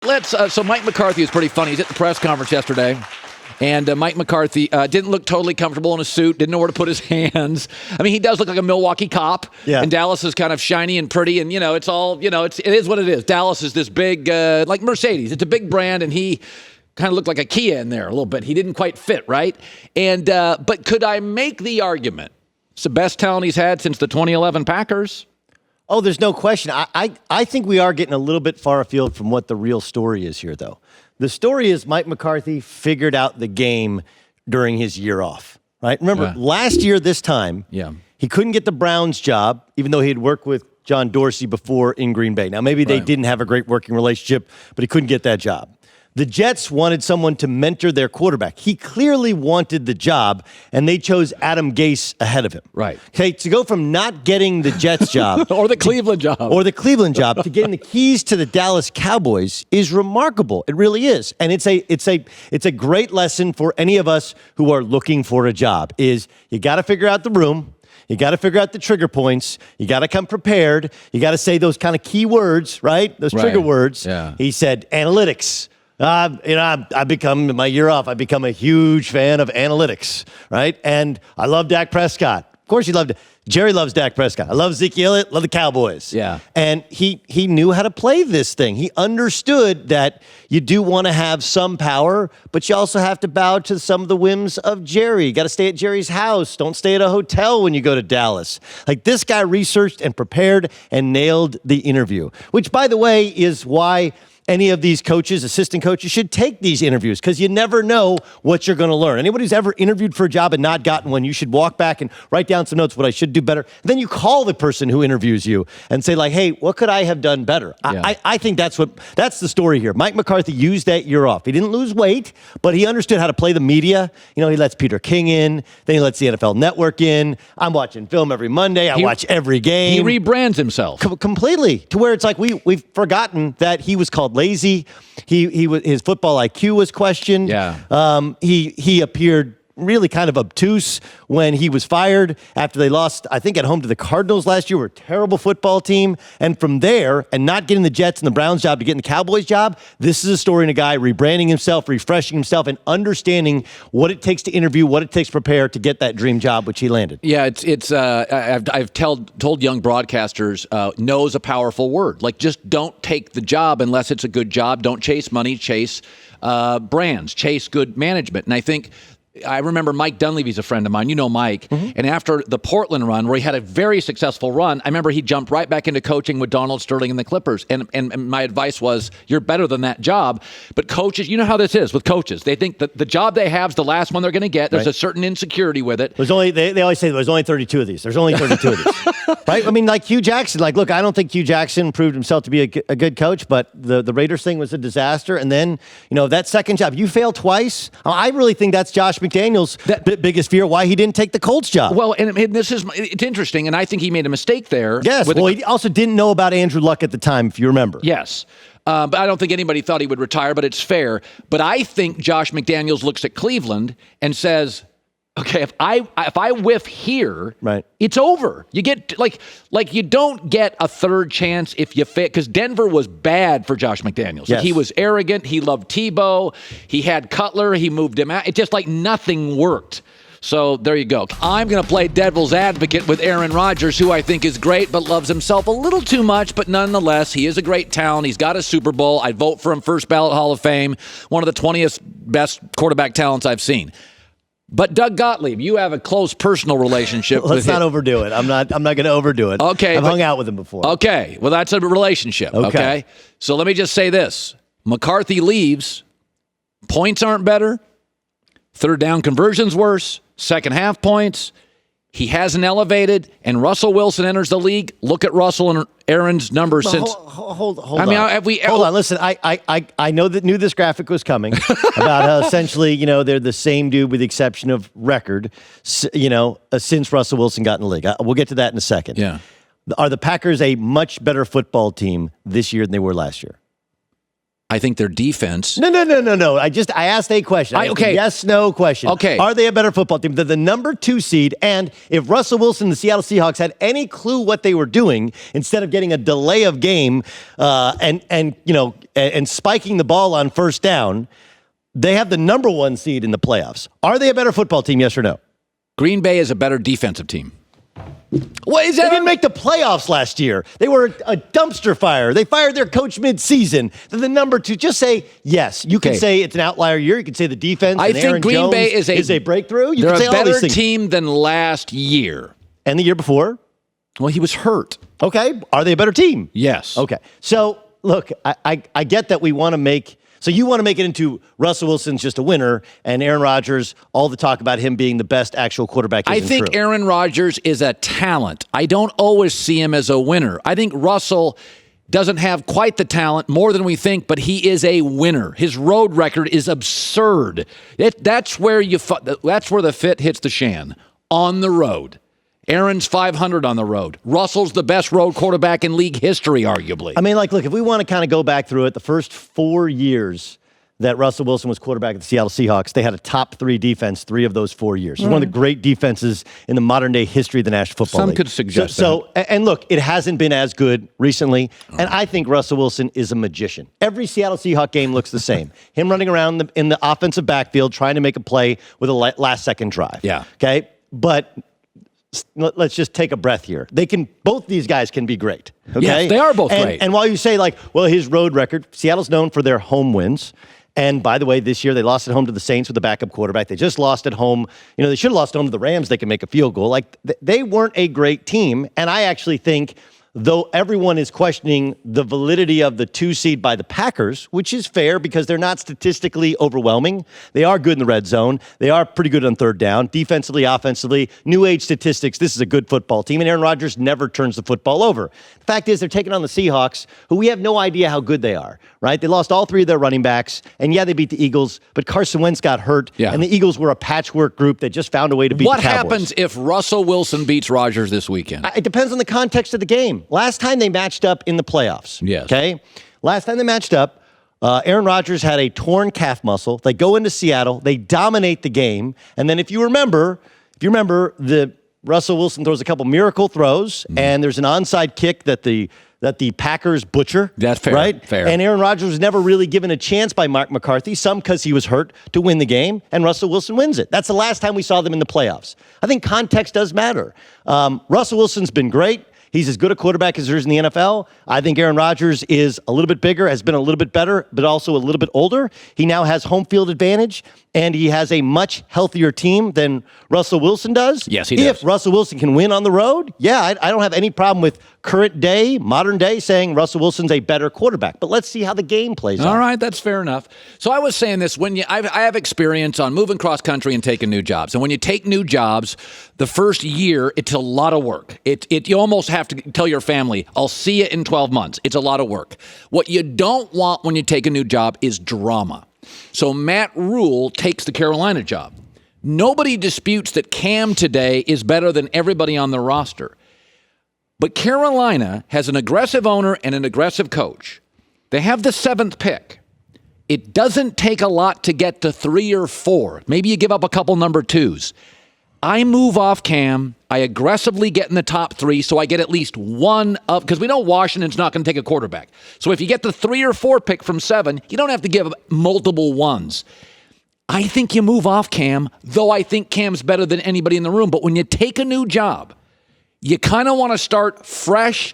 So Mike McCarthy is pretty funny. He's at the press conference yesterday, and Mike McCarthy didn't look totally comfortable in a suit, didn't know where to put his hands. I mean, he does look like a Milwaukee cop, and Dallas is kind of shiny and pretty, and, it's all, it is what it is. Dallas is this big, like Mercedes. It's a big brand, and he kind of looked like a Kia in there a little bit. He didn't quite fit, right? And but could I make the argument it's the best talent he's had since the 2011 Packers? Oh, there's no question. I think we are getting a little bit far afield from what the real story is here, though. The story is Mike McCarthy figured out the game during his year off, right? Remember, last year this time, he couldn't get the Browns job, even though he had worked with John Dorsey before in Green Bay. Now, maybe they didn't have a great working relationship, but he couldn't get that job. The Jets wanted someone to mentor their quarterback. He clearly wanted the job, and they chose Adam Gase ahead of him. Right. Okay, to go from not getting the Jets job or the Cleveland job to getting the keys to the Dallas Cowboys is remarkable. It really is, and it's a great lesson for any of us who are looking for a job. Is you got to figure out the room. You got to figure out the trigger points. You got to come prepared. You got to say those kind of key words, right? Those trigger words. Yeah. He said analytics. My year off, I become a huge fan of analytics, right? And I love Dak Prescott. Of course you loved it. Jerry loves Dak Prescott. I love Zeke Elliott, love the Cowboys. Yeah. And he knew how to play this thing. He understood that you do want to have some power, but you also have to bow to some of the whims of Jerry. You got to stay at Jerry's house. Don't stay at a hotel when you go to Dallas. Like, this guy researched and prepared and nailed the interview, which, by the way, is why any of these coaches, assistant coaches, should take these interviews, because you never know what you're going to learn. Anybody who's ever interviewed for a job and not gotten one, you should walk back and write down some notes, what I should do better. And then you call the person who interviews you and say, like, hey, what could I have done better? Yeah. I think that's the story here. Mike McCarthy used that year off. He didn't lose weight, but he understood how to play the media. He lets Peter King in, then he lets the NFL Network in. I'm watching film every Monday. I watch every game. He rebrands himself. Completely, to where it's like we've forgotten that he was called lazy. His football IQ was questioned. Yeah. He appeared really kind of obtuse when he was fired after they lost, I think, at home to the Cardinals last year. We're a terrible football team. And from there, and not getting the Jets and the Browns job to getting the Cowboys job, this is a story in a guy rebranding himself, refreshing himself, and understanding what it takes to interview, what it takes to prepare to get that dream job, which he landed. Yeah, I've told young broadcasters, no is a powerful word. Like, just don't take the job unless it's a good job. Don't chase money, chase brands, chase good management. And I remember Mike Dunleavy's a friend of mine. You know Mike. Mm-hmm. And after the Portland run, where he had a very successful run, I remember he jumped right back into coaching with Donald Sterling and the Clippers. And my advice was, you're better than that job. But coaches, you know how this is with coaches. They think that the job they have is the last one they're going to get. There's a certain insecurity with it. They always say there's only 32 of these. There's only 32 of these. Right? I mean, like Hugh Jackson. Like, look, I don't think Hugh Jackson proved himself to be a good coach, but the Raiders thing was a disaster. And then, that second job, you failed twice. I really think that's Josh McDaniels' biggest fear, why he didn't take the Colts job. Well, and it's interesting, and I think he made a mistake there. Yes, he also didn't know about Andrew Luck at the time, if you remember. Yes. But I don't think anybody thought he would retire, but it's fair. But I think Josh McDaniels looks at Cleveland and says, okay, if I whiff here, right, it's over. You get like you don't get a third chance if you fit, because Denver was bad for Josh McDaniels. Yes. He was arrogant. He loved Tebow. He had Cutler. He moved him out. It just like nothing worked. So there you go. I'm going to play devil's advocate with Aaron Rodgers, who I think is great, but loves himself a little too much. But nonetheless, he is a great talent. He's got a Super Bowl. I'd vote for him first ballot Hall of Fame. One of the 20th best quarterback talents I've seen. But Doug Gottlieb, you have a close personal relationship with him. Let's not overdo it. I'm not going to overdo it. Okay. I've hung out with him before. Okay. Well, that's a relationship. Okay. So let me just say this. McCarthy leaves. Points aren't better. Third down conversion's worse. Second half points. He hasn't elevated, and Russell Wilson enters the league. Look at Russell and Aaron's numbers since. Hold on. Hold on. Listen, I knew this graphic was coming about how essentially, they're the same dude with the exception of record, since Russell Wilson got in the league. We'll get to that in a second. Yeah. Are the Packers a much better football team this year than they were last year? I think their defense. No. I asked a question. Okay. Yes, no question. Okay. Are they a better football team? They're the number 2 seed. And if Russell Wilson and the Seattle Seahawks had any clue what they were doing, instead of getting a delay of game and spiking the ball on first down, they have the number 1 seed in the playoffs. Are they a better football team? Yes or no? Green Bay is a better defensive team. What is that? They didn't make the playoffs last year. They were a dumpster fire. They fired their coach mid-season. They're the number 2. Just say yes. You can say it's an outlier year. You can say the defense. I think Aaron Green Jones Bay is a breakthrough. You they're can say a all these better things. team than last year. And the year before? Well, he was hurt. Okay. Are they a better team? Yes. Okay. So, look, I get that we want to make... So you want to make it into Russell Wilson's just a winner, and Aaron Rodgers, all the talk about him being the best actual quarterback isn't I think true. Aaron Rodgers is a talent. I don't always see him as a winner. I think Russell doesn't have quite the talent, more than we think, but he is a winner. His road record is absurd. That's where the fit hits the shan, on the road. Aaron's 500 on the road. Russell's the best road quarterback in league history, arguably. I mean, look, if we want to kind of go back through it, the first 4 years that Russell Wilson was quarterback of the Seattle Seahawks, they had a top 3 defense 3 of those 4 years. It's one of the great defenses in the modern-day history of the National Football League. Some could suggest that. And look, it hasn't been as good recently, and I think Russell Wilson is a magician. Every Seattle Seahawks game looks the same. Him running around in the offensive backfield trying to make a play with a last-second drive. Yeah. Okay? But... let's just take a breath here. Both these guys can be great. Okay? Yes, they are both great. And while you say, his road record, Seattle's known for their home wins. And by the way, this year they lost at home to the Saints with a backup quarterback. They just lost at home. They should have lost at home to the Rams. They can make a field goal. They weren't a great team. And I actually think, though everyone is questioning the validity of the 2 seed by the Packers, which is fair because they're not statistically overwhelming. They are good in the red zone. They are pretty good on third down. Defensively, offensively, new age statistics, this is a good football team, and Aaron Rodgers never turns the football over. The fact is, they're taking on the Seahawks, who we have no idea how good they are, right? They lost all 3 of their running backs, and yeah, they beat the Eagles, but Carson Wentz got hurt, and the Eagles were a patchwork group that just found a way to beat the Cowboys. What happens if Russell Wilson beats Rodgers this weekend? It depends on the context of the game. Last time they matched up in the playoffs. Yes. Okay? Last time they matched up, Aaron Rodgers had a torn calf muscle. They go into Seattle. They dominate the game. And then if you remember, the Russell Wilson throws a couple miracle throws, and there's an onside kick that the Packers butcher. That's fair. Right? Fair. And Aaron Rodgers was never really given a chance by Mike McCarthy, some because he was hurt, to win the game, and Russell Wilson wins it. That's the last time we saw them in the playoffs. I think context does matter. Russell Wilson's been great. He's as good a quarterback as there is in the NFL. I think Aaron Rodgers is a little bit bigger, has been a little bit better, but also a little bit older. He now has home field advantage, and he has a much healthier team than Russell Wilson does. Yes, he does. If Russell Wilson can win on the road, I don't have any problem with current day, modern day, saying Russell Wilson's a better quarterback. But let's see how the game plays out. All right, that's fair enough. So I was saying this, I have experience on moving cross country and taking new jobs. And when you take new jobs, the first year, it's a lot of work. You almost have to tell your family, I'll see you in 12 months. It's a lot of work. What you don't want when you take a new job is drama. So Matt Rule takes the Carolina job. Nobody disputes that Cam today is better than everybody on the roster. But Carolina has an aggressive owner and an aggressive coach. They have the 7th pick. It doesn't take a lot to get to 3 or 4. Maybe you give up a couple number 2s. I move off Cam. I aggressively get in the top 3 so I get at least one of, because we know Washington's not going to take a quarterback. So if you get the 3 or 4 pick from 7, you don't have to give up multiple ones. I think you move off Cam, though I think Cam's better than anybody in the room. But when you take a new job, you kind of want to start fresh.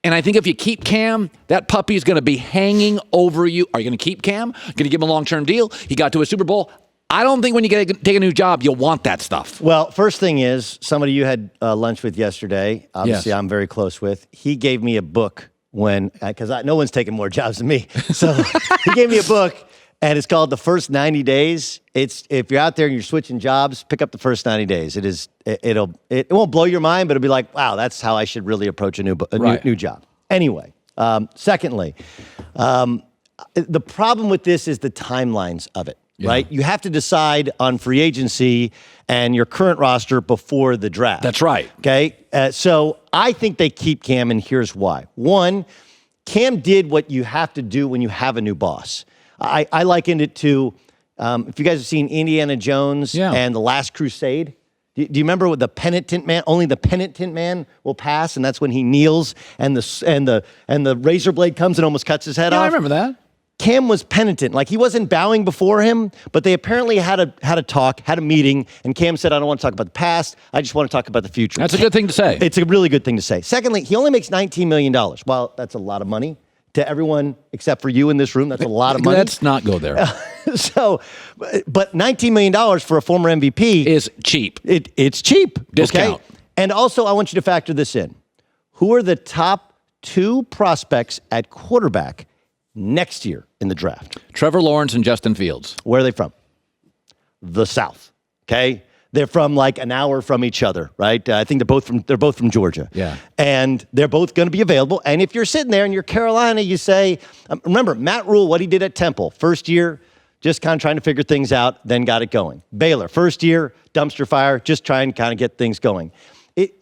And I think if you keep Cam, that puppy is going to be hanging over you. Are you going to keep Cam? Going to give him a long-term deal? He got to a Super Bowl. I don't think when you take a new job, you'll want that stuff. Well, first thing is, somebody you had lunch with yesterday, obviously I'm very close with, he gave me a book because no one's taken more jobs than me. So he gave me a book, and it's called The First 90 Days. If you're out there and you're switching jobs, pick up The First 90 Days. It won't blow your mind, but it'll be like, wow, that's how I should really approach a new job. Anyway, secondly, the problem with this is the timelines of it. Yeah. Right? You have to decide on free agency and your current roster before the draft. That's right. Okay? So I think they keep Cam, and here's why. One, Cam did what you have to do when you have a new boss. I likened it to, if you guys have seen Indiana Jones and The Last Crusade, do you remember what the penitent man? Only the penitent man will pass, and that's when he kneels and the razor blade comes and almost cuts his head off. I remember that. Cam was penitent. Like, he wasn't bowing before him, but they apparently had a talk, had a meeting, and Cam said, I don't want to talk about the past. I just want to talk about the future. That's a good thing to say. It's a really good thing to say. Secondly, he only makes $19 million. Well, that's a lot of money to everyone except for you in this room. That's a lot of money. Let's not go there. But $19 million for a former MVP is cheap. It's cheap. Discount. Okay? And also, I want you to factor this in. Who are the top 2 prospects at quarterback next year in the draft? Trevor Lawrence and Justin Fields. Where are they from? The South. Okay? They're from like an hour from each other, right? I think they're both from Georgia. Yeah. And they're both going to be available. And if you're sitting there and you're Carolina, you say, remember, Matt Rule, what he did at Temple, first year, just kind of trying to figure things out, then got it going. Baylor, first year, dumpster fire, just trying to kind of get things going.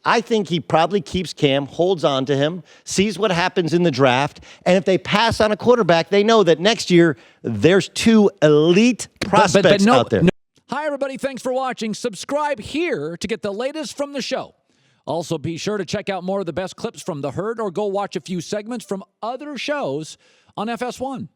I think he probably keeps Cam, holds on to him, sees what happens in the draft, and if they pass on a quarterback, they know that next year there's 2 elite prospects out there. Hi, everybody. Thanks for watching. Subscribe here to get the latest from the show. Also, be sure to check out more of the best clips from The Herd or go watch a few segments from other shows on FS1.